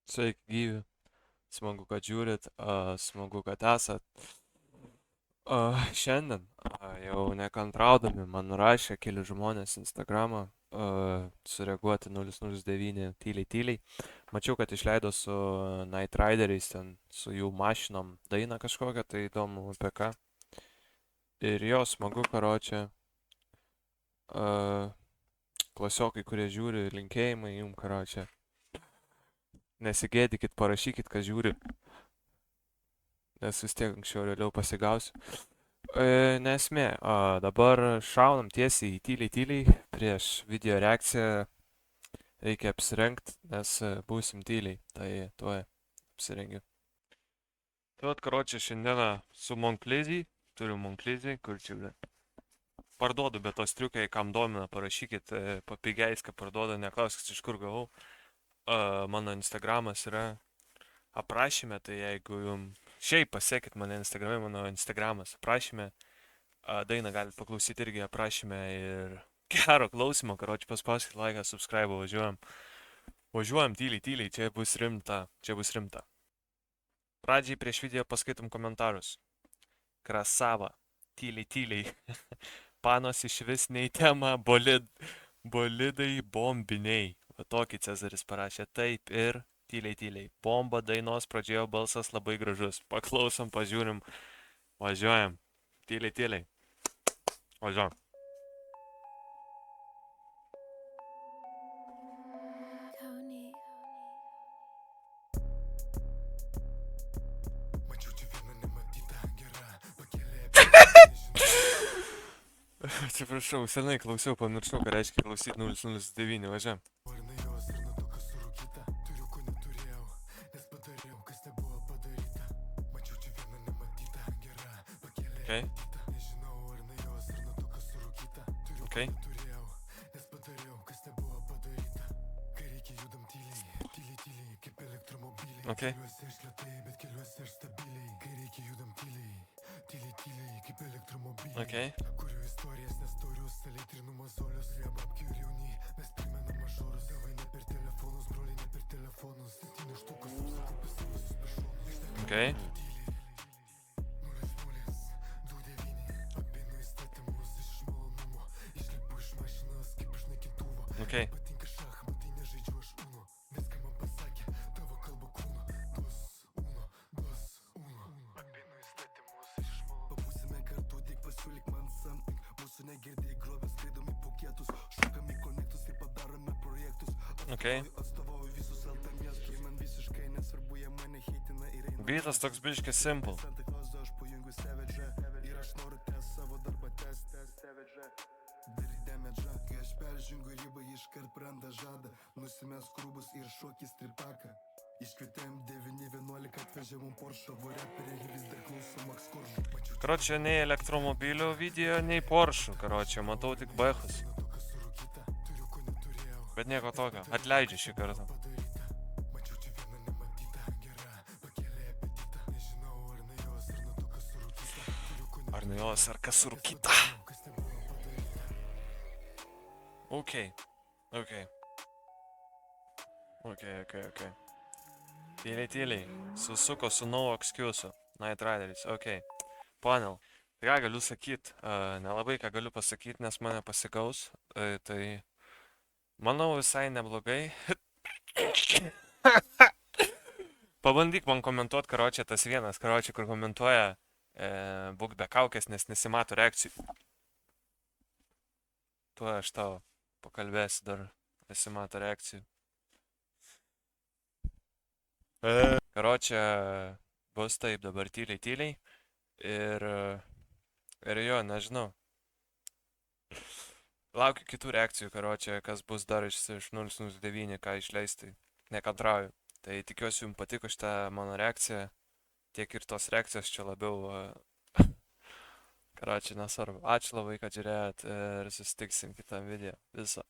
Sveiki gyvi, smagu, kad žiūrit, smagu, kad esat. Šiandien jau nekantraudami man rašė keli žmonės Instagramą sureaguoti 009 tyliai tyliai. Mačiau, kad išleido su Night Rideriais, ten su jų mašinom dainą kažkokią, tai įdomu apie ką. Ir jo smagu, karočią. Klasiokai, kurie žiūri, linkėjimai jum, karočią. Nesigėdykit, parašykit, kas žiūri, nes vis tiek anksčiau ar vėliau pasigausiu. Nesmė, dabar šaunam tiesiai į tyliai prieš video reakciją. Reikia apsirengti, nes būsim tyliai, tai tuoj apsirengiu. Tai vat, karočią, šiandieną su Monklizį, turiu Monklizį, kur čia yra. Parduodu, bet tos triukai, kam domina, parašykit, papigiais, kad parduodu, neklauskit, iš kur gavau. Mano Instagramas yra aprašyme, tai jeigu jums šiaip pasiekit mane Instagrame, mano Instagramas aprašyme, dainą galite paklausyti irgi aprašyme ir gero klausimo, karoči, paspauskit laiką, subscribe, važiuojam. Važiuojam tyliai, čia bus rimta. Pradžiai prieš video paskaitom komentarus. Krasava, tyliai. Panos iš vis nei tema, bolidai bombiniai. Va tokį Cezaris parašė, taip ir tyliai. Bomba dainos pradžioje balsas labai gražus. Paklausom, pažiūrim, važiuojam. Tyliai. Važiuojam. Atsiprašau, senai klausiau, pamiršau, ką reiškia klausyti 009, važiuojam. Okay. Beatas toks biškis simple. Karočią, nei elektromobilių video, nei Porsche, karočią, matau tik bechus. Bet nieko tokio, atleidžiu šį kartą. Ar nuo jos, ar kas surūkyta? Okay. Tyliai. Susuko su no excuse. Night Riders, Panel. Tai ką galiu sakyt? Nelabai ką galiu pasakyti, nes mane pasigaus. Tai manau visai neblogai. Pabandyk man komentuot, karočią, tas vienas, karočią, kur komentuoja būk be kaukės, nes nesimato reakcijų. Tuo aš tau pakalbėsiu dar, nesimato reakcijų. Karočią, bus taip dabar tyliai. Ir jo, nežinau. Laukiu kitų reakcijų, karočią, kas bus dar iš 009, ką išleisti. Nekantrauju. Tai tikiuosi jums patiko šitą mano reakciją. Tiek ir tos reakcijos čia labiau. Karočią, nesvarbu. Ačiū labai, kad žiūrėjot ir susitiksim kitam video. Viso.